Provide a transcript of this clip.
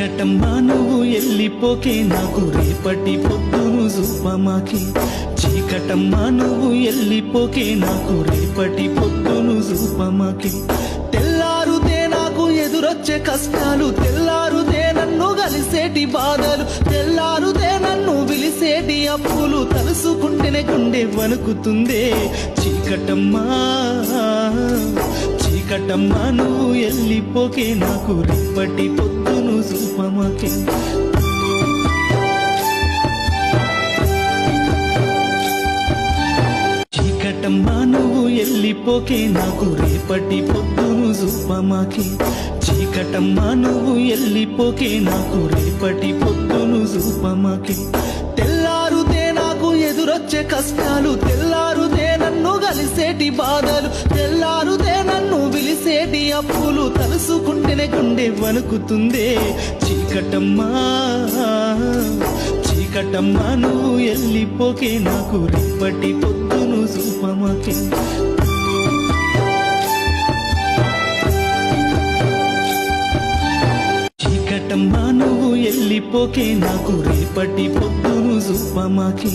చీకటమ్మా నువ్వు ఎల్లిపోకే నాకు రేపటి పొద్దును చూపమాకి చీకటమ్మా నువ్వు ఎల్లిపోకే నాకు రేపటి పొద్దును చూపమాకి తెల్లారుదే నాకు ఎదురొచ్చే కష్టాలు తెల్లారుదే నన్ను కలిసేటి బాధలు తెల్లారుదే నన్ను విలిసేటి అప్పులు తలుసుకుంటేనే గుండె వణుకుతుందే చీకటమ్మా చీకటమ్మా నువ్వు ఎల్లిపోకే నాకు రేపటి పొద్దును చూపమాకే చీకటమ్మా నువ్వు ఎల్లిపోకే నాకు రేపటి పొద్దును చూపమాకి చీకటమ్మా నువ్వు ఎల్లిపోకే నాకు రేపటి పొద్దును చూపమాకి తెల్లారుదే నాకు ఎదురొచ్చే కష్టాలు తెల్లారుదే నన్ను కలిసేటి బాధలు తెల్లారుదే నన్ను విలిసేటి అప్పులు తలుసుకుంటేనే గుండె వణుకుతుందే చీకటమ్మా చీకటమ్మా నువ్వు ఎల్లిపోకే నాకు రేపటి పొద్దును చూపమాకే చీకటమ్మా నువ్వు ఎల్లిపోకే నాకు రేపటి పొద్దును చూపమాకి